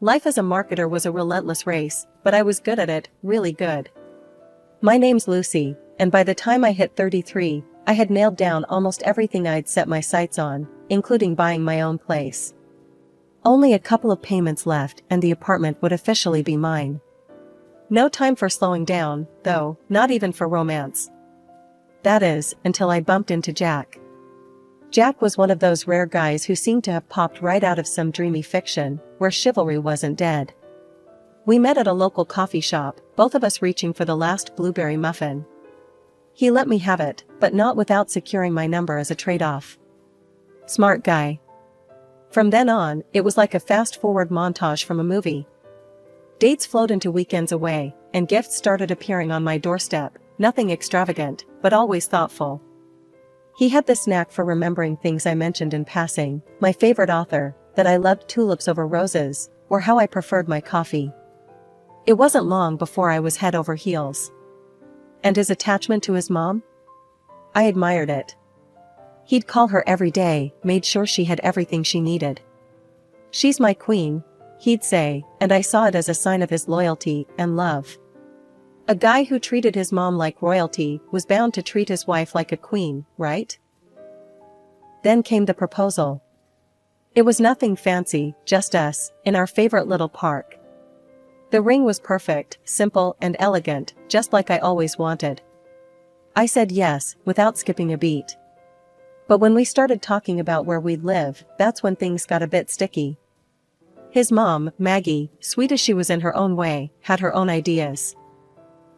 Life as a marketer was a relentless race, but I was good at it, really good. My name's Lucy, and by the time I hit 33, I had nailed down almost everything I'd set my sights on, including buying my own place. Only a couple of payments left and the apartment would officially be mine. No time for slowing down, though, not even for romance. That is, until I bumped into Jack. Jack was one of those rare guys who seemed to have popped right out of some dreamy fiction, where chivalry wasn't dead. We met at a local coffee shop, both of us reaching for the last blueberry muffin. He let me have it, but not without securing my number as a trade-off. Smart guy. From then on, it was like a fast-forward montage from a movie. Dates flowed into weekends away, and gifts started appearing on my doorstep, nothing extravagant, but always thoughtful. He had the knack for remembering things I mentioned in passing, my favorite author, that I loved tulips over roses, or how I preferred my coffee. It wasn't long before I was head over heels. And his attachment to his mom? I admired it. He'd call her every day, made sure she had everything she needed. "She's my queen," he'd say, and I saw it as a sign of his loyalty and love. A guy who treated his mom like royalty was bound to treat his wife like a queen, right? Then came the proposal. It was nothing fancy, just us, in our favorite little park. The ring was perfect, simple and elegant, just like I always wanted. I said yes, without skipping a beat. But when we started talking about where we'd live, that's when things got a bit sticky. His mom, Maggie, sweet as she was in her own way, had her own ideas.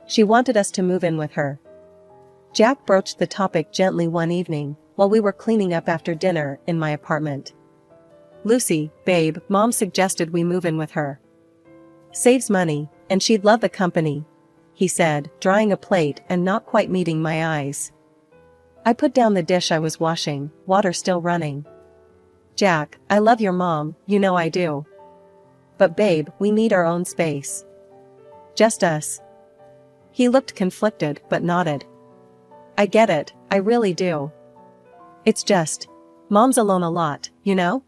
She wanted us to move in with her. Jack broached the topic gently one evening, while we were cleaning up after dinner in my apartment. "Lucy, babe, Mom suggested we move in with her. Saves money, and she'd love the company," he said, drying a plate and not quite meeting my eyes. I put down the dish I was washing, water still running. "Jack, I love your mom, you know I do. But babe, we need our own space. Just us." He looked conflicted but nodded. "I get it, I really do. It's just, Mom's alone a lot, you know?"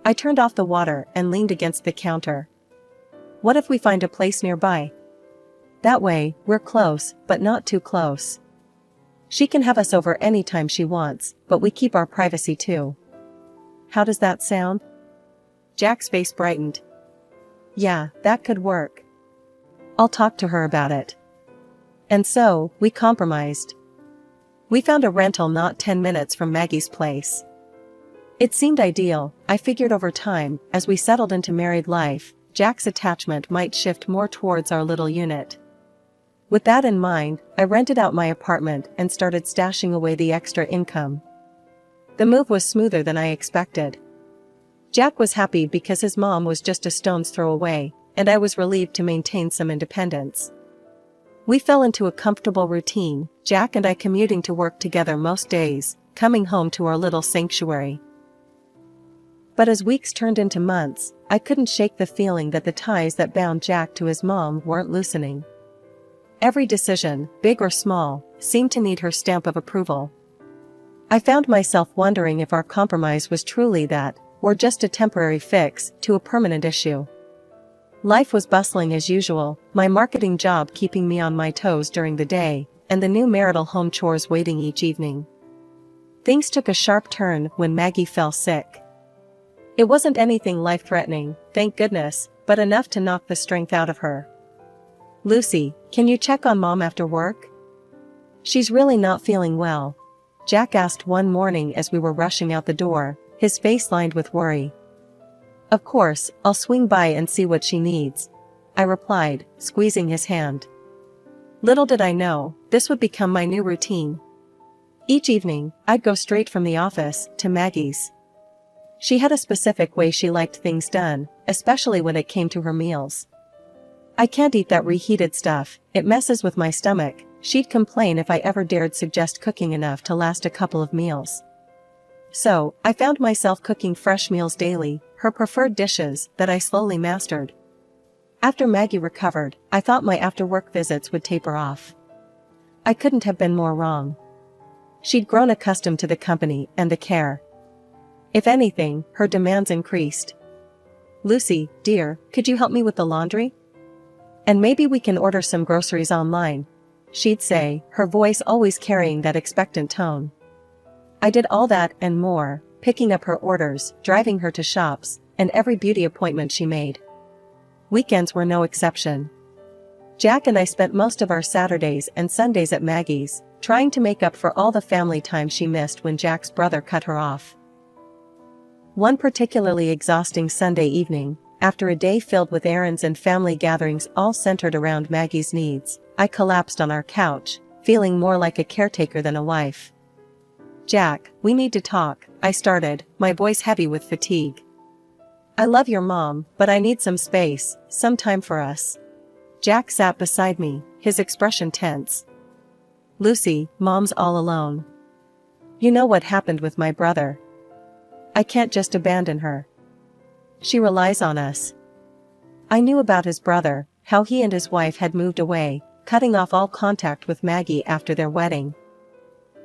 I turned off the water and leaned against the counter. "What if we find a place nearby? That way, we're close, but not too close. She can have us over anytime she wants, but we keep our privacy too. How does that sound?" Jack's face brightened. "Yeah, that could work. I'll talk to her about it." And so, we compromised. We found a rental not 10 minutes from Maggie's place. It seemed ideal. I figured over time, as we settled into married life, Jack's attachment might shift more towards our little unit. With that in mind, I rented out my apartment and started stashing away the extra income. The move was smoother than I expected. Jack was happy because his mom was just a stone's throw away, and I was relieved to maintain some independence. We fell into a comfortable routine, Jack and I commuting to work together most days, coming home to our little sanctuary. But as weeks turned into months, I couldn't shake the feeling that the ties that bound Jack to his mom weren't loosening. Every decision, big or small, seemed to need her stamp of approval. I found myself wondering if our compromise was truly that, or just a temporary fix to a permanent issue. Life was bustling as usual, my marketing job keeping me on my toes during the day, and the new marital home chores waiting each evening. Things took a sharp turn when Maggie fell sick. It wasn't anything life-threatening, thank goodness, but enough to knock the strength out of her. "Lucy, can you check on Mom after work? She's really not feeling well," Jack asked one morning as we were rushing out the door, his face lined with worry. "Of course, I'll swing by and see what she needs," I replied, squeezing his hand. Little did I know, this would become my new routine. Each evening, I'd go straight from the office to Maggie's. She had a specific way she liked things done, especially when it came to her meals. "I can't eat that reheated stuff, it messes with my stomach," she'd complain if I ever dared suggest cooking enough to last a couple of meals. So, I found myself cooking fresh meals daily, her preferred dishes that I slowly mastered. After Maggie recovered, I thought my after-work visits would taper off. I couldn't have been more wrong. She'd grown accustomed to the company and the care. If anything, her demands increased. "Lucy, dear, could you help me with the laundry? And maybe we can order some groceries online," she'd say, her voice always carrying that expectant tone. I did all that and more, picking up her orders, driving her to shops, and every beauty appointment she made. Weekends were no exception. Jack and I spent most of our Saturdays and Sundays at Maggie's, trying to make up for all the family time she missed when Jack's brother cut her off. One particularly exhausting Sunday evening, after a day filled with errands and family gatherings all centered around Maggie's needs, I collapsed on our couch, feeling more like a caretaker than a wife. "Jack, we need to talk," I started, my voice heavy with fatigue. "I love your mom, but I need some space, some time for us." Jack sat beside me, his expression tense. "Lucy, Mom's all alone. You know what happened with my brother. I can't just abandon her. She relies on us." I knew about his brother, how he and his wife had moved away, cutting off all contact with Maggie after their wedding.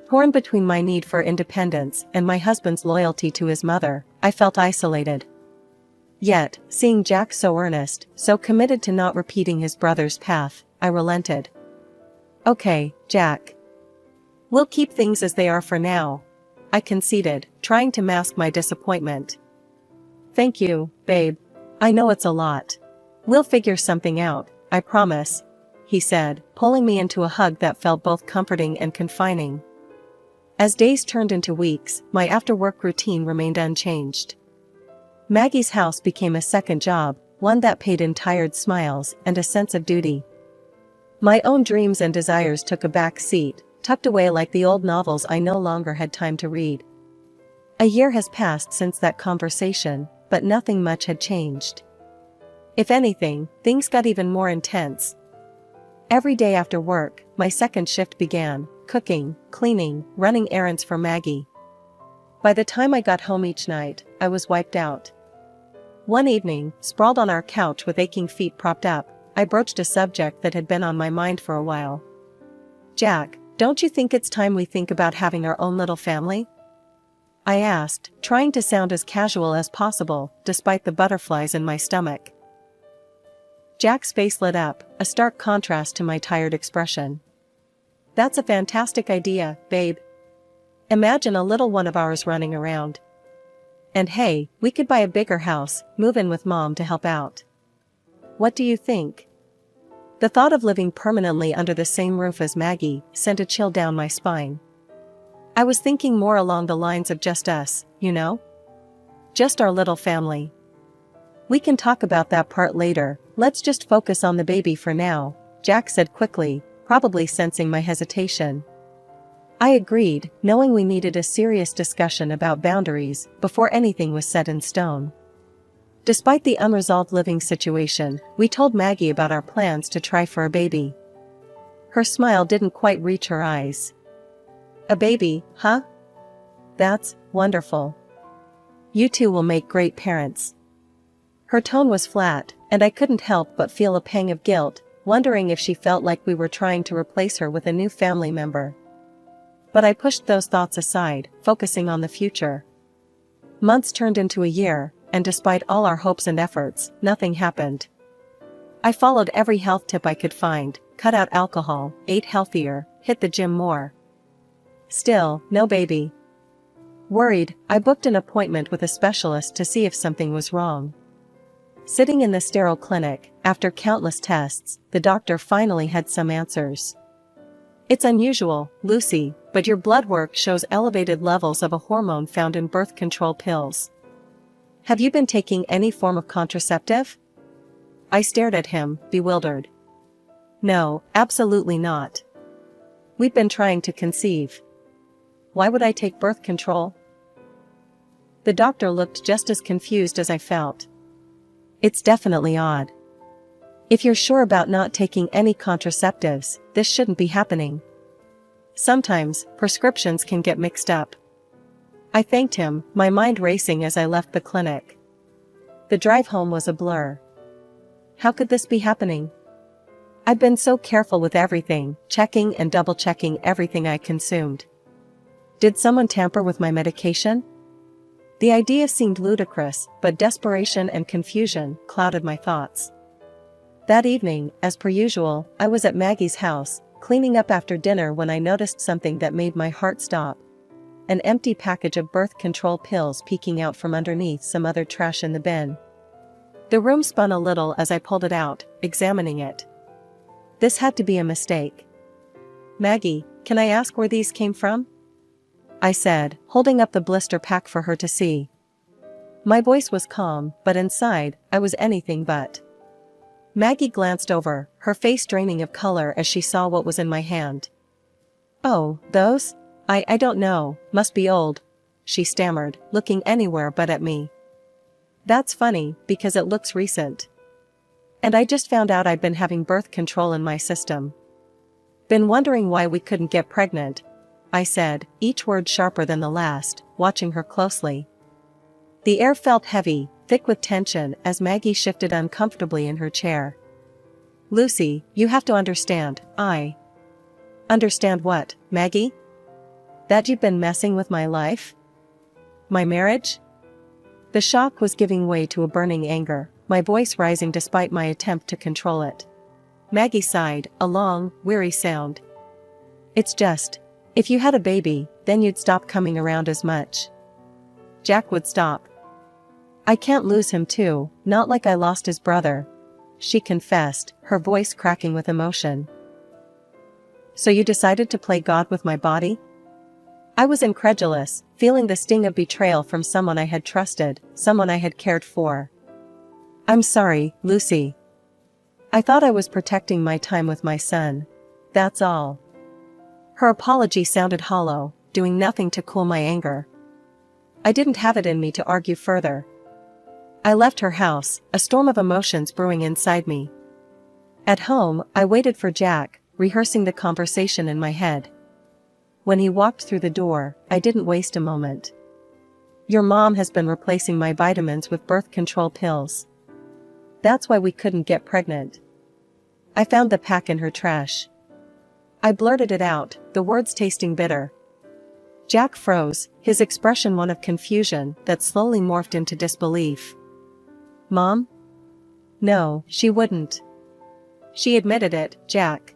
Torn between my need for independence and my husband's loyalty to his mother, I felt isolated. Yet, seeing Jack so earnest, so committed to not repeating his brother's path, I relented. "Okay, Jack. We'll keep things as they are for now," I conceded, trying to mask my disappointment. "Thank you, babe. I know it's a lot. We'll figure something out, I promise," he said, pulling me into a hug that felt both comforting and confining. As days turned into weeks, my after-work routine remained unchanged. Maggie's house became a second job, one that paid in tired smiles and a sense of duty. My own dreams and desires took a back seat, tucked away like the old novels I no longer had time to read. A year has passed since that conversation, but nothing much had changed. If anything, things got even more intense. Every day after work, my second shift began, cooking, cleaning, running errands for Maggie. By the time I got home each night, I was wiped out. One evening, sprawled on our couch with aching feet propped up, I broached a subject that had been on my mind for a while. "Jack, don't you think it's time we think about having our own little family?" I asked, trying to sound as casual as possible, despite the butterflies in my stomach. Jack's face lit up, a stark contrast to my tired expression. "That's a fantastic idea, babe. Imagine a little one of ours running around. And hey, we could buy a bigger house, move in with Mom to help out. What do you think?" The thought of living permanently under the same roof as Maggie sent a chill down my spine. I was thinking more along the lines of just us, you know? Just our little family. "We can talk about that part later, let's just focus on the baby for now," Jack said quickly, probably sensing my hesitation. I agreed, knowing we needed a serious discussion about boundaries before anything was set in stone. Despite the unresolved living situation, we told Maggie about our plans to try for a baby. Her smile didn't quite reach her eyes. "A baby, huh? That's wonderful. You two will make great parents." Her tone was flat, and I couldn't help but feel a pang of guilt, wondering if she felt like we were trying to replace her with a new family member. But I pushed those thoughts aside, focusing on the future. Months turned into a year, and despite all our hopes and efforts, nothing happened. I followed every health tip I could find, cut out alcohol, ate healthier, hit the gym more. Still, no baby. Worried, I booked an appointment with a specialist to see if something was wrong. Sitting in the sterile clinic, after countless tests, the doctor finally had some answers. "It's unusual, Lucy, but your blood work shows elevated levels of a hormone found in birth control pills. Have you been taking any form of contraceptive?" I stared at him, bewildered. "No, absolutely not. We've been trying to conceive. Why would I take birth control?" The doctor looked just as confused as I felt. "It's definitely odd. If you're sure about not taking any contraceptives, this shouldn't be happening. Sometimes, prescriptions can get mixed up." I thanked him, my mind racing as I left the clinic. The drive home was a blur. How could this be happening? I'd been so careful with everything, checking and double-checking everything I consumed. Did someone tamper with my medication? The idea seemed ludicrous, but desperation and confusion clouded my thoughts. That evening, as per usual, I was at Maggie's house, cleaning up after dinner when I noticed something that made my heart stop. An empty package of birth control pills peeking out from underneath some other trash in the bin. The room spun a little as I pulled it out, examining it. This had to be a mistake. "Maggie, can I ask where these came from?" I said, holding up the blister pack for her to see. My voice was calm, but inside, I was anything but. Maggie glanced over, her face draining of color as she saw what was in my hand. "Oh, those? I don't know, must be old," she stammered, looking anywhere but at me. "That's funny, because it looks recent. And I just found out I'd been having birth control in my system. Been wondering why we couldn't get pregnant," I said, each word sharper than the last, watching her closely. The air felt heavy, thick with tension as Maggie shifted uncomfortably in her chair. "Lucy, you have to understand, Understand what, Maggie? That you've been messing with my life? My marriage?" The shock was giving way to a burning anger, my voice rising despite my attempt to control it. Maggie sighed, a long, weary sound. "It's just, if you had a baby, then you'd stop coming around as much. Jack would stop. I can't lose him too, not like I lost his brother," she confessed, her voice cracking with emotion. "So you decided to play God with my body?" I was incredulous, feeling the sting of betrayal from someone I had trusted, someone I had cared for. "I'm sorry, Lucy. I thought I was protecting my time with my son. That's all." Her apology sounded hollow, doing nothing to cool my anger. I didn't have it in me to argue further. I left her house, a storm of emotions brewing inside me. At home, I waited for Jack, rehearsing the conversation in my head. When he walked through the door, I didn't waste a moment. "Your mom has been replacing my vitamins with birth control pills. That's why we couldn't get pregnant. I found the pack in her trash." I blurted it out, the words tasting bitter. Jack froze, his expression one of confusion that slowly morphed into disbelief. "Mom? No, she wouldn't." She admitted it, Jack.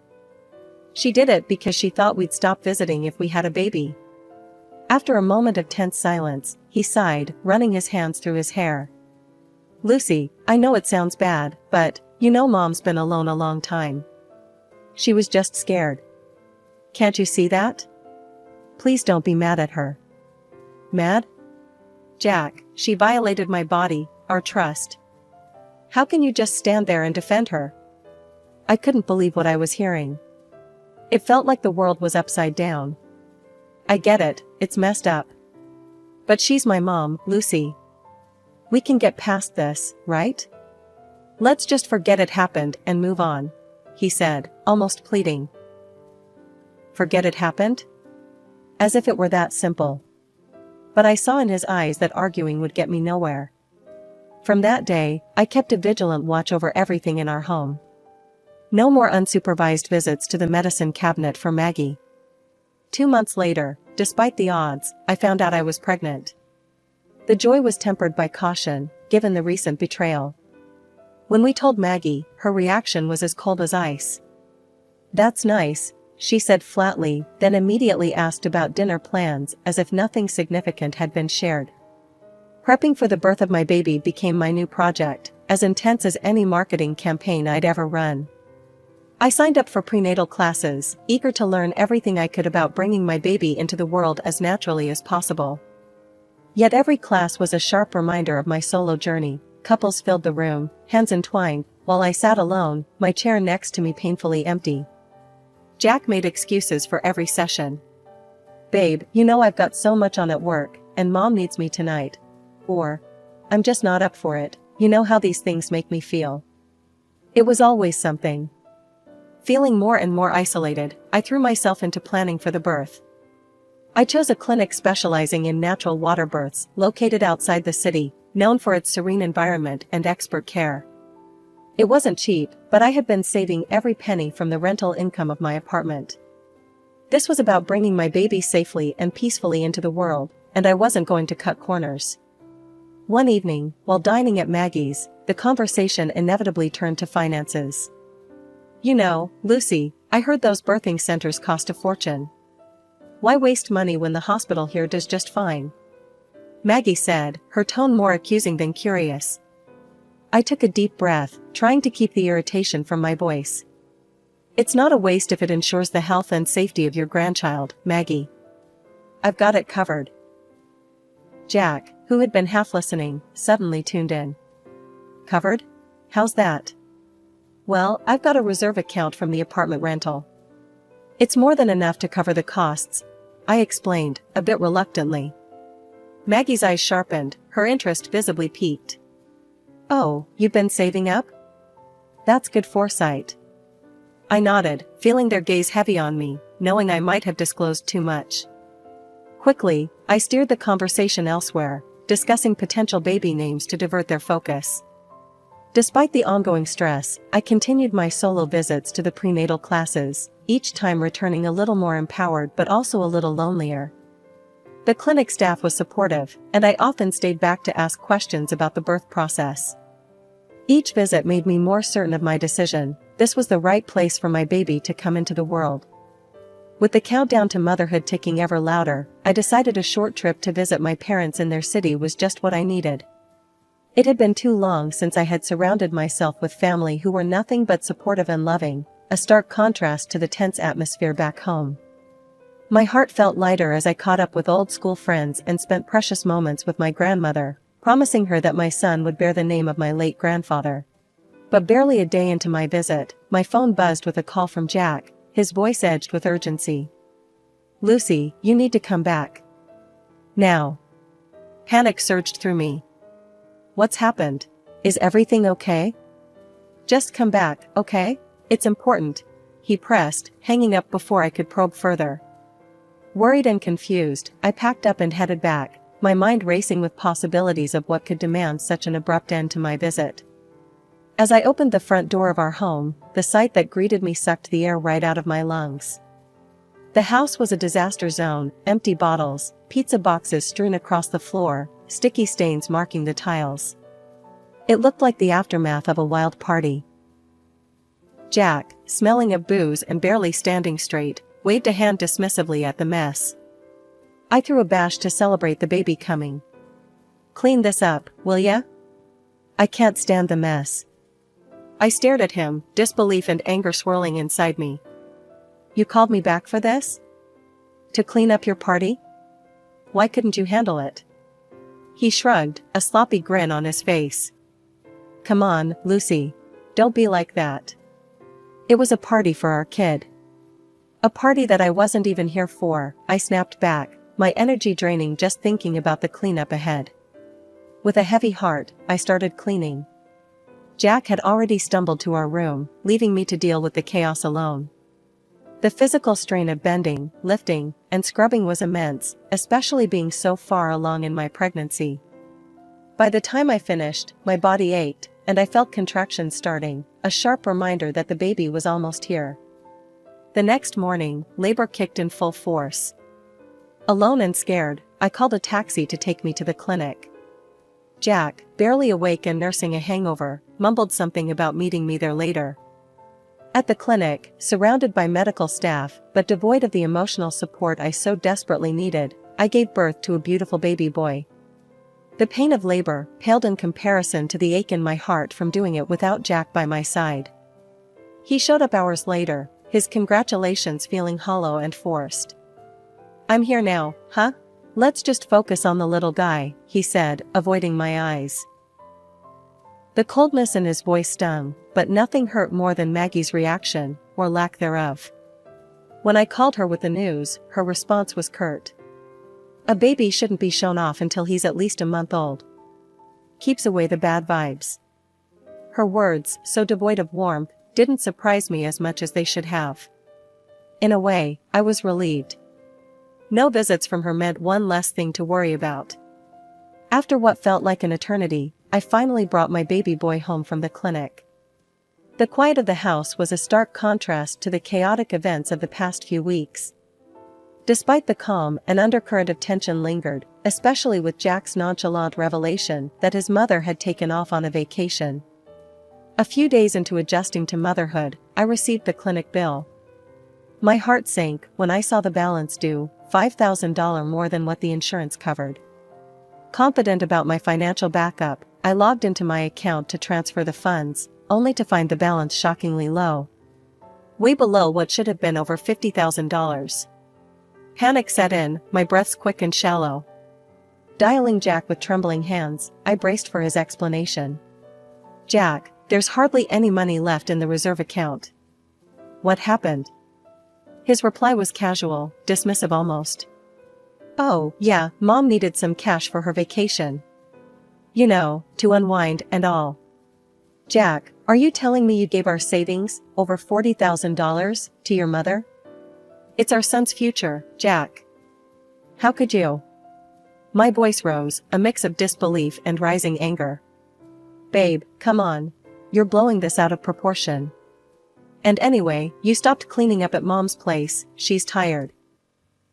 "She did it because she thought we'd stop visiting if we had a baby." After a moment of tense silence, he sighed, running his hands through his hair. "Lucy, I know it sounds bad, but, you know Mom's been alone a long time. She was just scared. Can't you see that? Please don't be mad at her." "Mad? Jack, she violated my body, our trust. How can you just stand there and defend her?" I couldn't believe what I was hearing. It felt like the world was upside down. "I get it, it's messed up. But she's my mom, Lucy. We can get past this, right? Let's just forget it happened and move on," he said, almost pleading. Forget it happened? As if it were that simple. But I saw in his eyes that arguing would get me nowhere. From that day, I kept a vigilant watch over everything in our home. No more unsupervised visits to the medicine cabinet for Maggie. 2 months later, despite the odds, I found out I was pregnant. The joy was tempered by caution, given the recent betrayal. When we told Maggie, her reaction was as cold as ice. "That's nice," she said flatly, then immediately asked about dinner plans as if nothing significant had been shared. Prepping for the birth of my baby became my new project, as intense as any marketing campaign I'd ever run. I signed up for prenatal classes, eager to learn everything I could about bringing my baby into the world as naturally as possible. Yet every class was a sharp reminder of my solo journey. Couples filled the room, hands entwined, while I sat alone, my chair next to me painfully empty. Jack made excuses for every session. "Babe, you know I've got so much on at work, and Mom needs me tonight." Or, "I'm just not up for it, you know how these things make me feel." It was always something. Feeling more and more isolated, I threw myself into planning for the birth. I chose a clinic specializing in natural water births, located outside the city, known for its serene environment and expert care. It wasn't cheap, but I had been saving every penny from the rental income of my apartment. This was about bringing my baby safely and peacefully into the world, and I wasn't going to cut corners. One evening, while dining at Maggie's, the conversation inevitably turned to finances. "You know, Lucy, I heard those birthing centers cost a fortune. Why waste money when the hospital here does just fine?" Maggie said, her tone more accusing than curious. I took a deep breath, trying to keep the irritation from my voice. "It's not a waste if it ensures the health and safety of your grandchild, Maggie. I've got it covered." Jack, who had been half listening, suddenly tuned in. "Covered? How's that?" "Well, I've got a reserve account from the apartment rental. It's more than enough to cover the costs," I explained, a bit reluctantly. Maggie's eyes sharpened, her interest visibly piqued. "Oh, you've been saving up? That's good foresight." I nodded, feeling their gaze heavy on me, knowing I might have disclosed too much. Quickly, I steered the conversation elsewhere, discussing potential baby names to divert their focus. Despite the ongoing stress, I continued my solo visits to the prenatal classes, each time returning a little more empowered but also a little lonelier. The clinic staff was supportive, and I often stayed back to ask questions about the birth process. Each visit made me more certain of my decision: this was the right place for my baby to come into the world. With the countdown to motherhood ticking ever louder, I decided a short trip to visit my parents in their city was just what I needed. It had been too long since I had surrounded myself with family who were nothing but supportive and loving, a stark contrast to the tense atmosphere back home. My heart felt lighter as I caught up with old school friends and spent precious moments with my grandmother, promising her that my son would bear the name of my late grandfather. But barely a day into my visit, my phone buzzed with a call from Jack, his voice edged with urgency. "Lucy, you need to come back. Now." Panic surged through me. "What's happened? Is everything okay?" "Just come back, okay? It's important," he pressed, hanging up before I could probe further. Worried and confused, I packed up and headed back, my mind racing with possibilities of what could demand such an abrupt end to my visit. As I opened the front door of our home, the sight that greeted me sucked the air right out of my lungs. The house was a disaster zone: empty bottles, pizza boxes strewn across the floor, sticky stains marking the tiles. It looked like the aftermath of a wild party. Jack, smelling of booze and barely standing straight, waved a hand dismissively at the mess. I threw a bash to celebrate the baby coming. "Clean this up, will ya? I can't stand the mess." I stared at him, disbelief and anger swirling inside me. "You called me back for this? To clean up your party? Why couldn't you handle it?" He shrugged, a sloppy grin on his face. "Come on, Lucy. Don't be like that. It was a party for our kid." "A party that I wasn't even here for," I snapped back, my energy draining just thinking about the cleanup ahead. With a heavy heart, I started cleaning. Jack had already stumbled to our room, leaving me to deal with the chaos alone. The physical strain of bending, lifting, and scrubbing was immense, especially being so far along in my pregnancy. By the time I finished, my body ached, and I felt contractions starting, a sharp reminder that the baby was almost here. The next morning, labor kicked in full force. Alone and scared, I called a taxi to take me to the clinic. Jack, barely awake and nursing a hangover, mumbled something about meeting me there later. At the clinic, surrounded by medical staff, but devoid of the emotional support I so desperately needed, I gave birth to a beautiful baby boy. The pain of labor paled in comparison to the ache in my heart from doing it without Jack by my side. He showed up hours later, his congratulations feeling hollow and forced. "I'm here now, huh? Let's just focus on the little guy," he said, avoiding my eyes. The coldness in his voice stung, but nothing hurt more than Maggie's reaction, or lack thereof. When I called her with the news, her response was curt. "A baby shouldn't be shown off until he's at least a month old. Keeps away the bad vibes." Her words, so devoid of warmth, didn't surprise me as much as they should have. In a way, I was relieved. No visits from her meant one less thing to worry about. After what felt like an eternity, I finally brought my baby boy home from the clinic. The quiet of the house was a stark contrast to the chaotic events of the past few weeks. Despite the calm, an undercurrent of tension lingered, especially with Jack's nonchalant revelation that his mother had taken off on a vacation. A few days into adjusting to motherhood, I received the clinic bill. My heart sank when I saw the balance due, $5,000 more than what the insurance covered. Confident about my financial backup, I logged into my account to transfer the funds, only to find the balance shockingly low. Way below what should have been over $50,000. Panic set in, my breaths quick and shallow. Dialing Jack with trembling hands, I braced for his explanation. "Jack, there's hardly any money left in the reserve account." "What happened?" His reply was casual, dismissive almost. "Oh, yeah, Mom needed some cash for her vacation. You know, to unwind and all." "Jack, are you telling me you gave our savings, over $40,000, to your mother? It's our son's future, Jack. How could you?" My voice rose, a mix of disbelief and rising anger. "Babe, come on. You're blowing this out of proportion. And anyway, you stopped cleaning up at Mom's place, she's tired."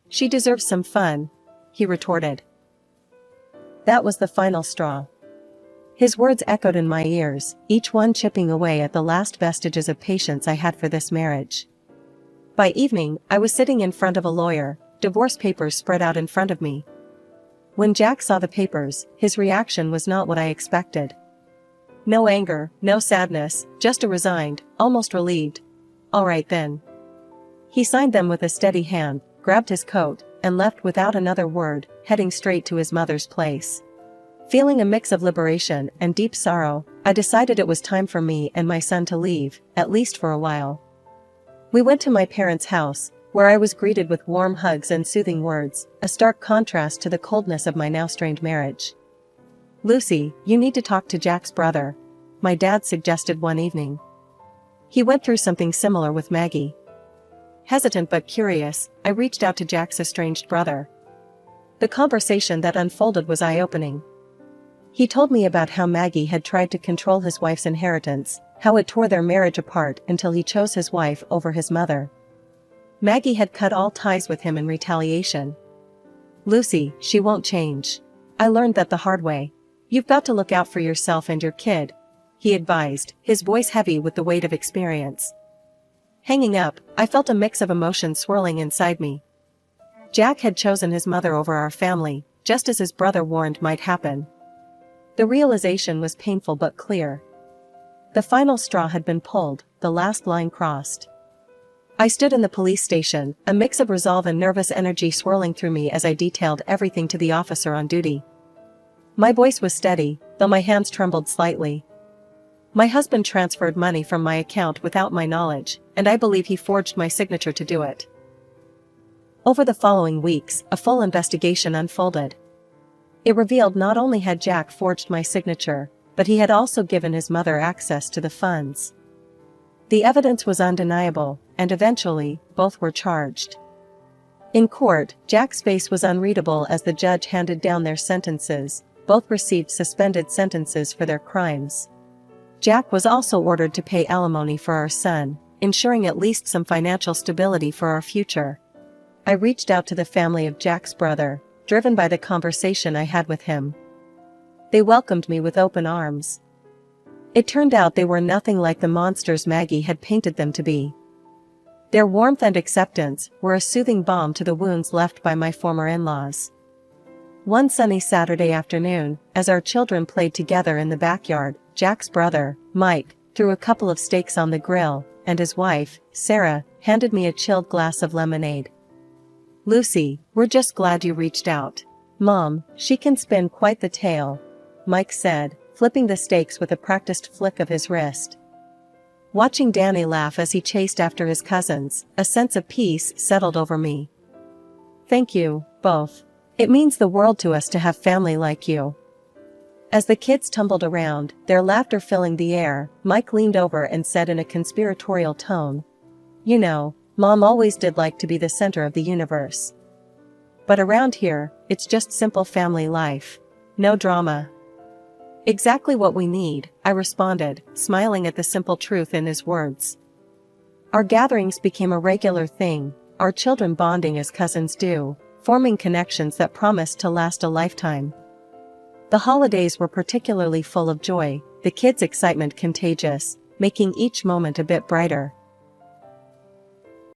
"She deserves some fun," he retorted. That was the final straw. His words echoed in my ears, each one chipping away at the last vestiges of patience I had for this marriage. By evening, I was sitting in front of a lawyer, divorce papers spread out in front of me. When Jack saw the papers, his reaction was not what I expected. No anger, no sadness, just a resigned, almost relieved, "All right then." He signed them with a steady hand, grabbed his coat, and left without another word, heading straight to his mother's place. Feeling a mix of liberation and deep sorrow, I decided it was time for me and my son to leave, at least for a while. We went to my parents' house, where I was greeted with warm hugs and soothing words, a stark contrast to the coldness of my now strained marriage. "Lucy, you need to talk to Jack's brother," my dad suggested one evening. He went through something similar with Maggie. Hesitant but curious, I reached out to Jack's estranged brother. The conversation that unfolded was eye-opening. He told me about how Maggie had tried to control his wife's inheritance, how it tore their marriage apart until he chose his wife over his mother. Maggie had cut all ties with him in retaliation. "Lucy, she won't change. I learned that the hard way. You've got to look out for yourself and your kid," he advised, his voice heavy with the weight of experience. Hanging up, I felt a mix of emotions swirling inside me. Jack had chosen his mother over our family, just as his brother warned might happen. The realization was painful but clear. The final straw had been pulled, the last line crossed. I stood in the police station, a mix of resolve and nervous energy swirling through me as I detailed everything to the officer on duty. My voice was steady, though my hands trembled slightly. My husband transferred money from my account without my knowledge, and I believe he forged my signature to do it. Over the following weeks, a full investigation unfolded. It revealed not only had Jack forged my signature, but he had also given his mother access to the funds. The evidence was undeniable, and eventually, both were charged. In court, Jack's face was unreadable as the judge handed down their sentences. Both received suspended sentences for their crimes. Jack was also ordered to pay alimony for our son, ensuring at least some financial stability for our future. I reached out to the family of Jack's brother, driven by the conversation I had with him. They welcomed me with open arms. It turned out they were nothing like the monsters Maggie had painted them to be. Their warmth and acceptance were a soothing balm to the wounds left by my former in-laws. One sunny Saturday afternoon, as our children played together in the backyard, Jack's brother, Mike, threw a couple of steaks on the grill, and his wife, Sarah, handed me a chilled glass of lemonade. "Lucy, we're just glad you reached out. Mom, she can spin quite the tale," Mike said, flipping the steaks with a practiced flick of his wrist. Watching Danny laugh as he chased after his cousins, a sense of peace settled over me. "Thank you, both. It means the world to us to have family like you." As the kids tumbled around, their laughter filling the air, Mike leaned over and said in a conspiratorial tone, "You know, Mom always did like to be the center of the universe. But around here, it's just simple family life. No drama." "Exactly what we need," I responded, smiling at the simple truth in his words. Our gatherings became a regular thing, our children bonding as cousins do, forming connections that promise to last a lifetime. The holidays were particularly full of joy, the kids' excitement contagious, making each moment a bit brighter.